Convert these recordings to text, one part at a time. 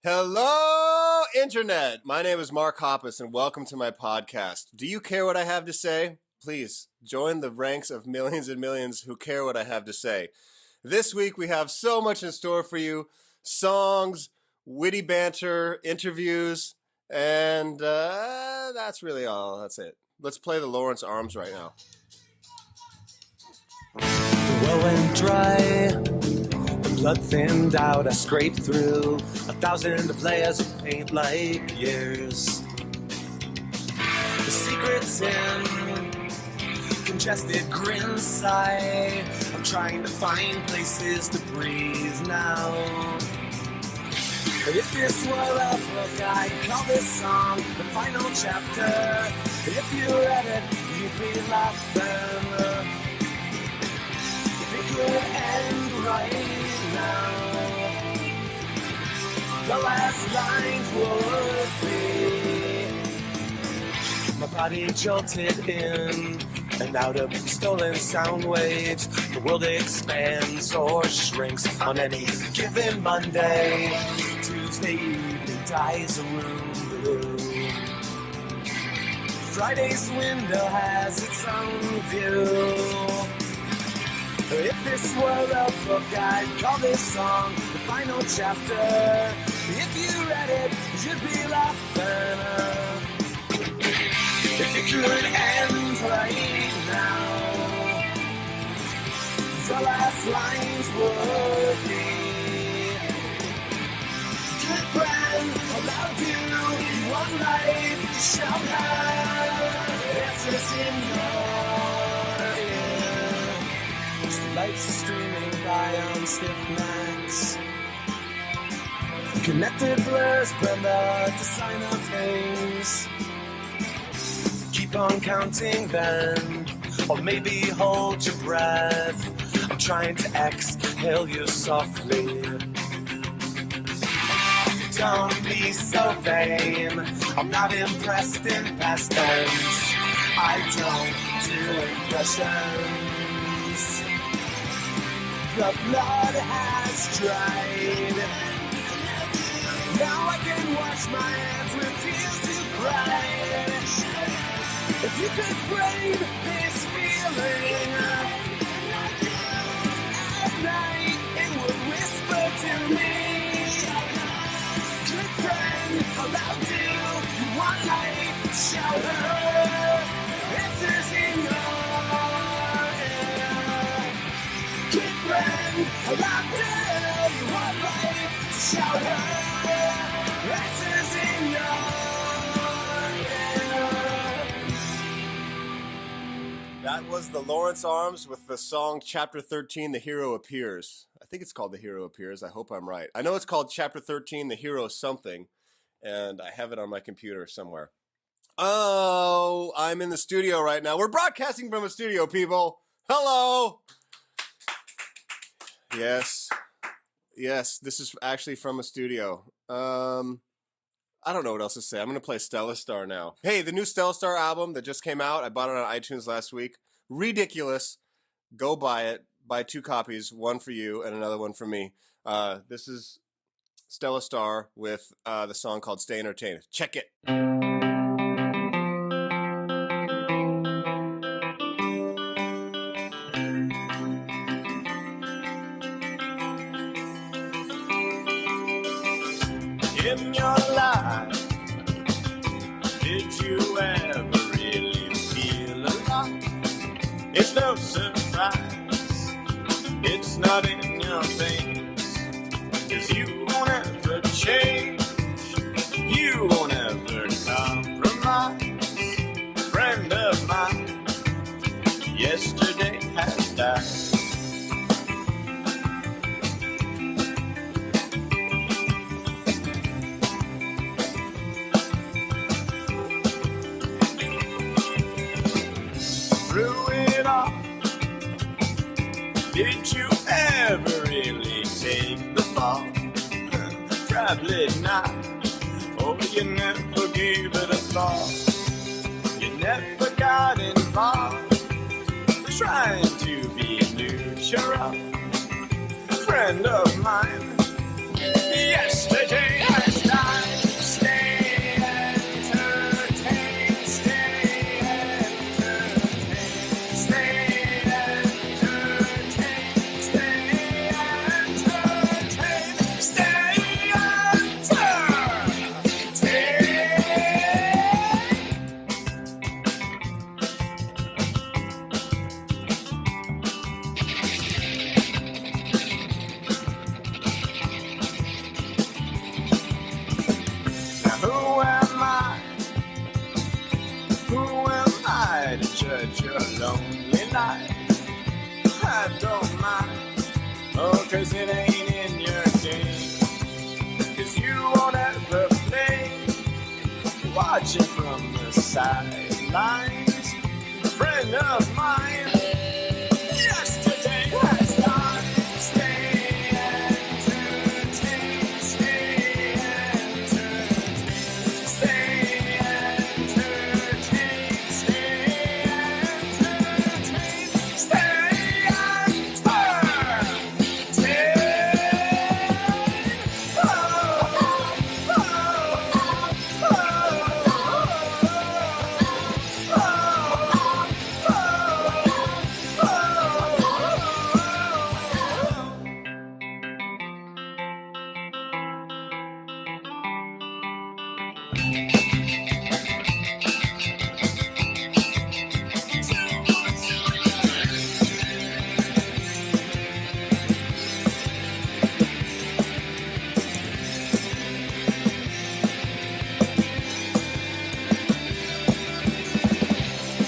Hello, Internet! My name is Mark Hoppus, and welcome to my podcast. Do you care what I have to say? Please, join the ranks of millions and millions who care what I have to say. This week, we have so much in store for you. Songs, witty banter, interviews, and that's really all. That's it. Let's play the Lawrence Arms right now. The well went dry, the blood thinned out, I scraped through 1,000 layers of paint like years. The secret's in congested grins sigh. I'm trying to find places to breathe now. But if this were a book, I'd call this song the final chapter. If you read it, you'd be laughing. It could end right now. The last lines would be my body jolted in and out of stolen sound waves. The world expands or shrinks on any given Monday. Tuesday evening dies a room blue. Friday's window has its own view. If this were a book, I'd call this song the final chapter. If you read it, you'd be laughing. If it could end right now, the last lines would be: good friend, allowed you one life, you shall have answers in your ear. The lights are streaming by on stiff necks. Connected blurs blend the design of things. Keep on counting then, or maybe hold your breath. I'm trying to exhale you softly. Don't be so vain, I'm not impressed in past tense. I don't do impressions. The blood has dried. Now I can wash my hands with tears to cry. If you could frame this feeling at night, it would whisper to me, good friend, allowed you one light, shower answers in your ear. Good friend, allowed you one light, shower answers in your ear. That was the Lawrence Arms with the song Chapter 13, The Hero Appears. I think it's called The Hero Appears. I hope I'm right. I know it's called Chapter 13, The Hero Something, and I have it on my computer somewhere. Oh, I'm in the studio right now. We're broadcasting from a studio, people. Hello. Yes, this is actually from a studio. I don't know what else to say. I'm going to play Stella Starr now. Hey, the new Stella Starr album that just came out, I bought it on iTunes last week. Ridiculous. Go buy it. Buy 2 copies, one for you and another one for me. This is Stella Starr with the song called Stay Entertained. Check it. In your life, did you ever really feel alive? It's no surprise, it's not in your veins, 'cause you won't ever change, you won't ever compromise. Friend of mine, yesterday has died. Did you ever really take the fall? Probably not. Oh, you never gave it a thought. You never got involved trying to be neutral. Friend of mine, yesterday has Who am I? Who am I to judge your lonely life? I don't mind, oh, 'cause it ain't in your game. 'Cus you won't ever play, watching from the sidelines. A friend of mine, yesterday has gone. Stay entertained, stay entertained, stay entertained, stay entertained, stay entertained.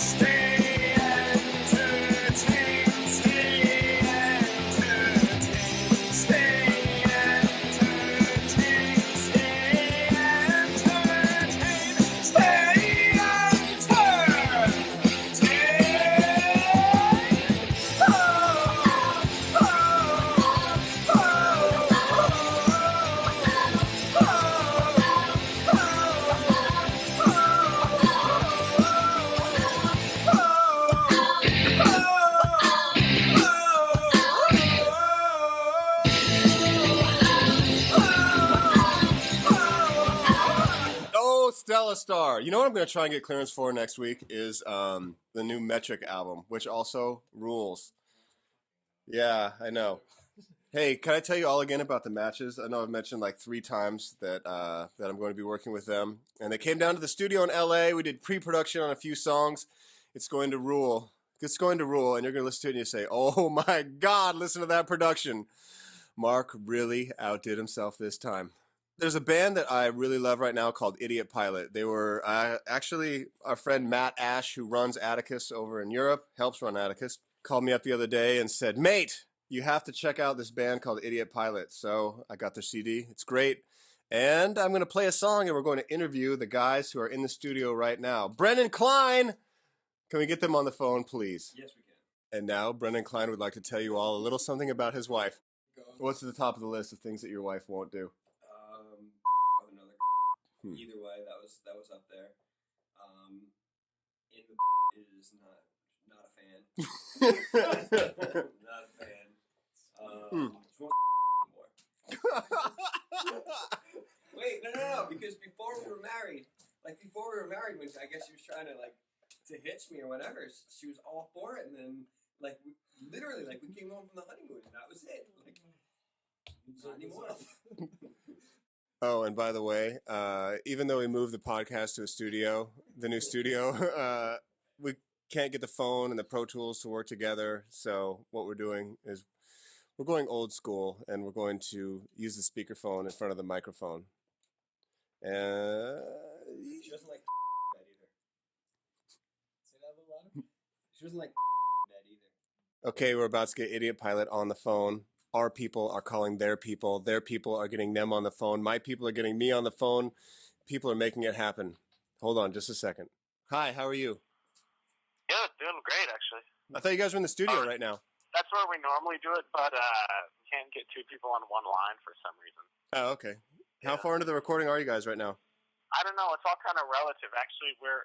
Stay entertained, stay entertained, stay entertained, stay entertained, stay Oh, Stella Starr. You know what I'm going to try and get clearance for next week is the new Metric album, which also rules. Yeah, I know. Hey, can I tell you all again about the matches? I know I've mentioned like 3 times that that I'm going to be working with them. And they came down to the studio in LA. We did pre-production on a few songs. It's going to rule. It's going to rule. And you're going to listen to it and you say, oh my God, listen to that production. Mark really outdid himself this time. There's a band that I really love right now called Idiot Pilot. They were actually our friend Matt Ash, who runs Atticus over in Europe, helps run Atticus, called me up the other day and said, mate, you have to check out this band called Idiot Pilot. So I got their CD. It's great. And I'm going to play a song and we're going to interview the guys who are in the studio right now. Brendan Klein! Can we get them on the phone, please? Yes, we can. And now Brendan Klein would like to tell you all a little something about his wife. Go. What's at the top of the list of things that your wife won't do? Another. Hmm. Either way, that was up there. In the is not a fan. Not a fan. Just won't anymore. Wait, no. Because before we were married, when I guess she was trying to hitch me or whatever, she was all for it, and then we came home from the honeymoon, and that was it. Not anymore. Oh, and by the way, even though we moved the podcast to a studio, the new studio, we can't get the phone and the Pro Tools to work together. So what we're doing is we're going old school, and we're going to use the speakerphone in front of the microphone. She doesn't like that either. Say that a little louder. She doesn't like that either. Okay, we're about to get Idiot Pilot on the phone. Our people are calling their people. Their people are getting them on the phone. My people are getting me on the phone. People are making it happen. Hold on just a second. Hi, how are you? Yeah, doing great, actually. I thought you guys were in the studio right now. That's where we normally do it, but we can't get 2 people on one line for some reason. Oh, okay. How Yeah. far into the recording are you guys right now? I don't know. It's all kind of relative. Actually, we're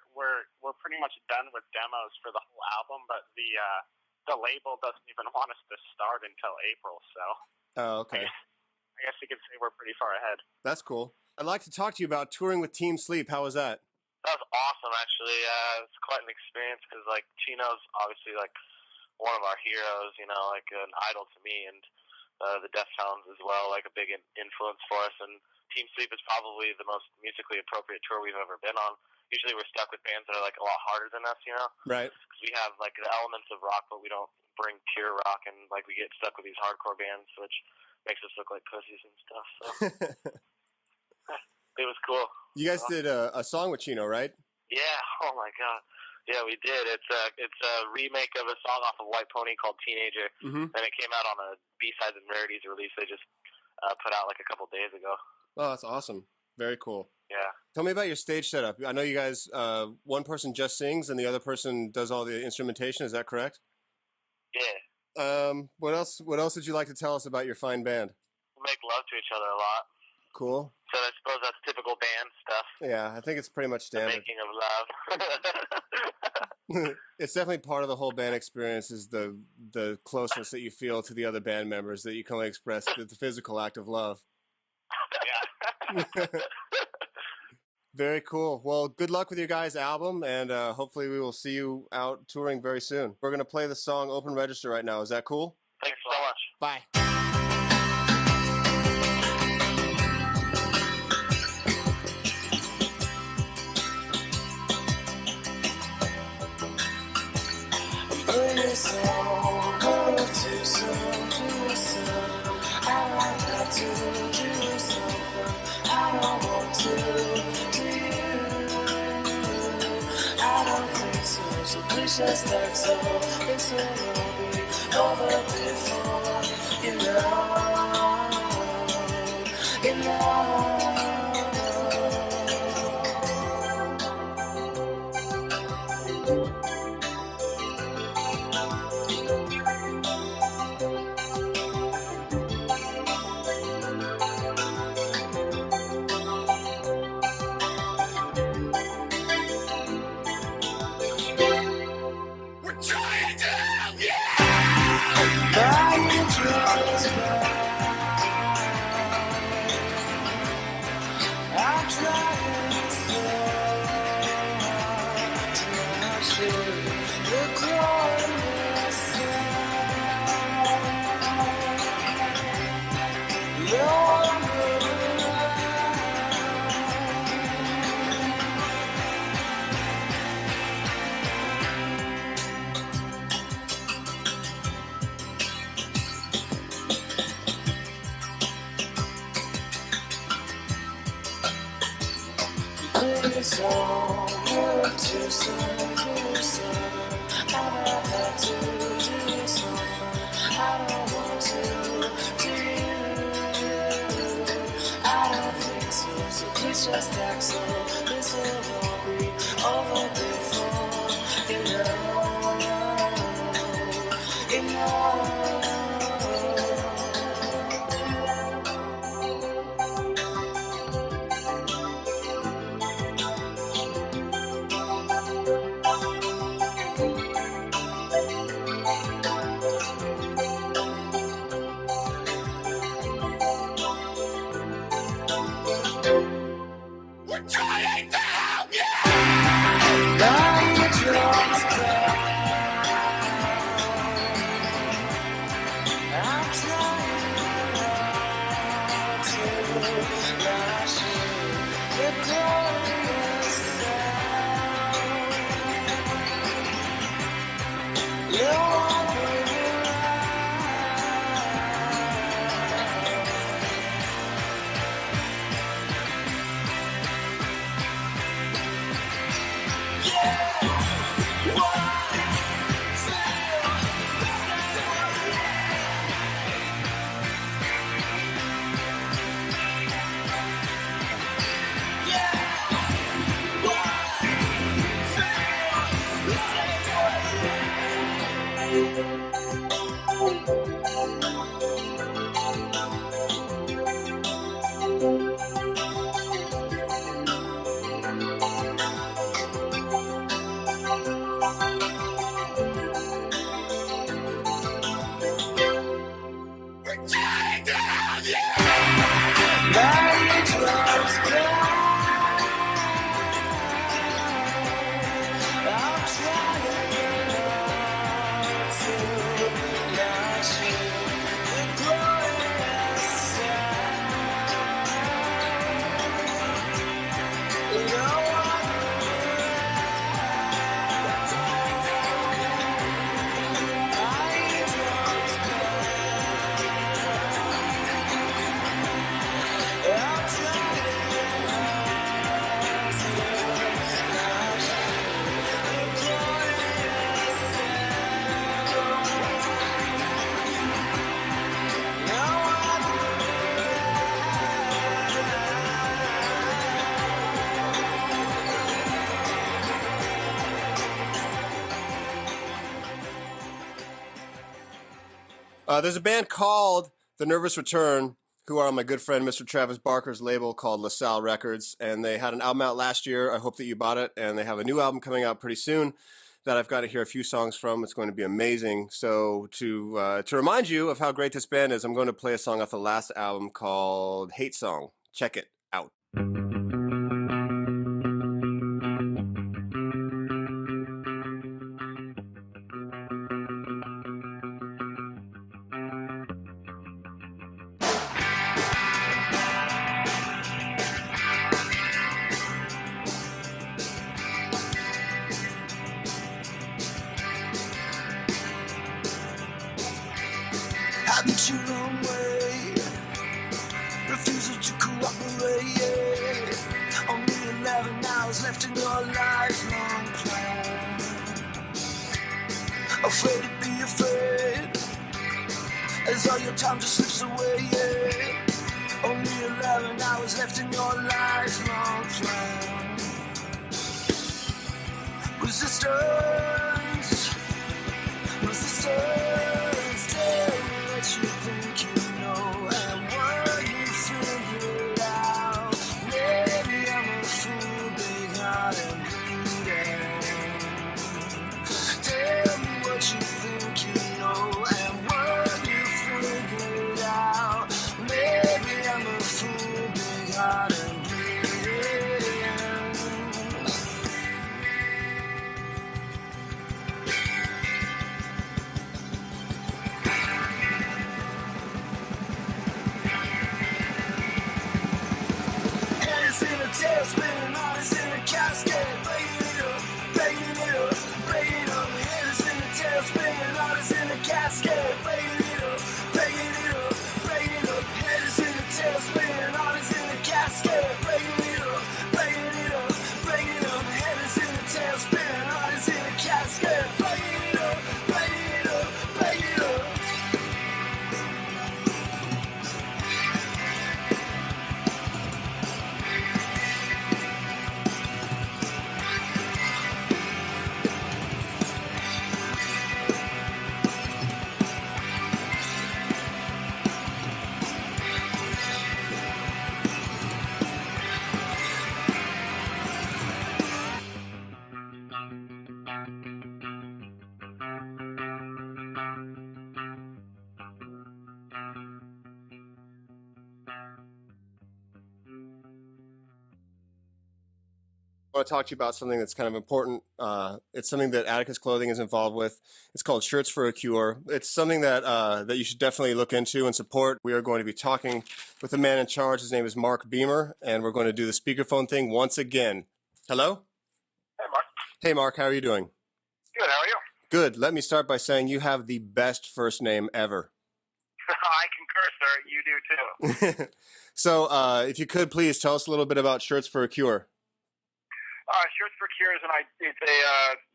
pretty much done with demos for the whole album, but the label doesn't even want us to start until April. So. Oh, okay. I guess you could say we're pretty far ahead. That's cool. I'd like to talk to you about touring with Team Sleep. How was that? That was awesome, actually. It's quite an experience because, Chino's obviously, one of our heroes, an idol to me, and the Deftones as well, a big influence for us. And Team Sleep is probably the most musically appropriate tour we've ever been on. Usually we're stuck with bands that are, a lot harder than us, Right. Because we have, the elements of rock, but we don't bring pure rock, and, we get stuck with these hardcore bands, which makes us look like pussies and stuff, so. It was cool. You guys did a song with Chino, right? Yeah. Oh my God. Yeah, we did. It's a remake of a song off of White Pony called Teenager, and it came out on a B-Sides and Rarities release they just put out like a couple days ago. Oh, that's awesome. Very cool. Yeah. Tell me about your stage setup. I know you guys, one person just sings and the other person does all the instrumentation. Is that correct? Yeah. What else would you like to tell us about your fine band? We make love to each other a lot. Cool. So I suppose that's typical band stuff. Yeah, I think it's pretty much The standard. making of love. It's definitely part of the whole band experience is the closeness that you feel to the other band members that you can only express through the physical act of love. Yeah. Very cool. Well, good luck with your guys' album, and hopefully we will see you out touring very soon. We're going to play the song Open Register right now. Is that cool? Thanks so much. Bye. Just like so, this will be over before you know, you know. It's over too soon, too soon. I don't have to do something I don't want to do. I don't think so, so please just act so. This will all be over before you know, you know. There's a band called The Nervous Return, who are on my good friend Mr. Travis Barker's label called LaSalle Records, and they had an album out last year. I hope that you bought it, and they have a new album coming out pretty soon that I've got to hear a few songs from. It's going to be amazing. So to remind you of how great this band is, I'm going to play a song off the last album called Hate Song. Check it out. I beat you wrong way, refusal to cooperate. Only 11 hours left in your lifelong plan. Afraid to be afraid, as all your time just slips away. Only 11 hours left in your lifelong plan. Resistance, resistance, tell me what you think you know and what you figured out. Maybe I'm a fool, big heart and bleeding. Tell me what you think you know and what you figured out. Maybe I'm a fool, big heart and bleeding. Hands in a tailspin, eyes in a casket, breaking it up, breaking it up, breaking it up. Hands in a tailspin, eyes in a casket, breaking it up, breaking it up, breaking it up. Hands in a tailspin, eyes in a casket, breaking it up, breaking it up, breaking it up. Hands in a tailspin, eyes in a casket, breaking it up, breaking it up, breaking it up. I want to talk to you about something that's kind of important. It's something that Atticus Clothing is involved with. It's called Shirts for a Cure. It's something that that you should definitely look into and support. We are going to be talking with the man in charge. His name is Mark Beamer, and we're going to do the speakerphone thing once again. Hello? Hey, Mark. Hey, Mark. How are you doing? Good. How are you? Good. Let me start by saying you have the best first name ever. I concur, sir. You do too. So, if you could please tell us a little bit about Shirts for a Cure. Shirts for Cure is it's a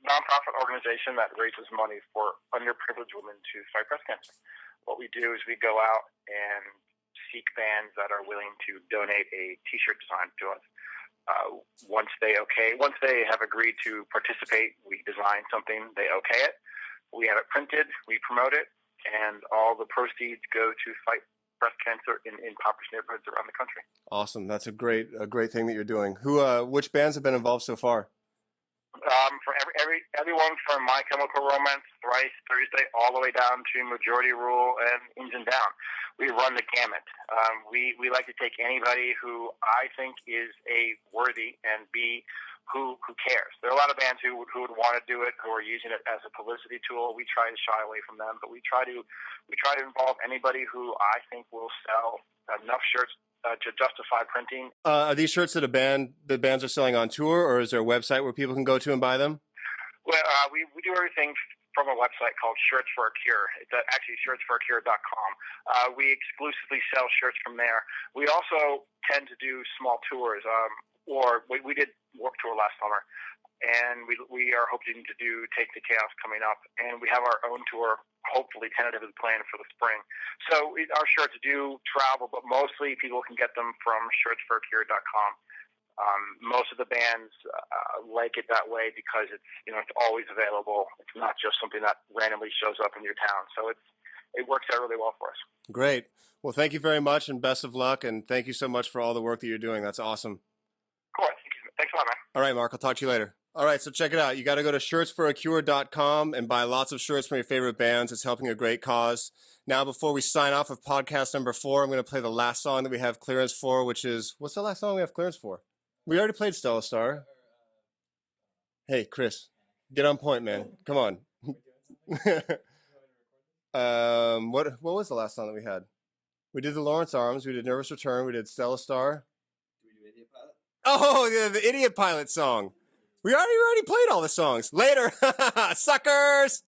nonprofit organization that raises money for underprivileged women to fight breast cancer. What we do is we go out and seek bands that are willing to donate a T-shirt design to us. Once they have agreed to participate, we design something. They okay it. We have it printed. We promote it, and all the proceeds go to fight breast cancer in impoverished neighborhoods around the country. Awesome. That's a great thing that you're doing. Which bands have been involved so far? For everyone from My Chemical Romance, Thrice, Thursday, all the way down to Majority Rule and Ins and Down. We run the gamut. We like to take anybody who I think is A, worthy, and B, who cares. There are a lot of bands who would want to do it, who are using it as a publicity tool. We try to shy away from them, but we try to involve anybody who I think will sell enough shirts to justify printing. Are these shirts that the bands are selling on tour, or is there a website where people can go to and buy them? Well, we do everything from a website called Shirts for a Cure. It's actually shirtsforacure.com. We exclusively sell shirts from there. We also tend to do small tours. We did Warped Tour last summer, and we are hoping to do Take the Chaos coming up, and we have our own tour, hopefully tentatively planned for the spring. So our shirts do travel, but mostly people can get them from shirtsforacure.com. Most of the bands like it that way because it's always available. It's not just something that randomly shows up in your town. So it works out really well for us. Great. Well, thank you very much, and best of luck, and thank you so much for all the work that you're doing. That's awesome. Cool. Thanks a lot, man. All right, Mark, I'll talk to you later. All right, so check it out. You got to go to shirtsforacure.com and buy lots of shirts from your favorite bands. It's helping a great cause. Now, before we sign off of podcast number 4, I'm going to play the last song that we have clearance for, which is, what's the last song we have clearance for? We already played Stella Starr. Hey, Chris, get on point, man. Come on. What was the last song that we had? We did the Lawrence Arms. We did Nervous Return. We did Stella Starr. Did we do Idiot Pilot? Oh, the Idiot Pilot song. We already played all the songs. Later, suckers.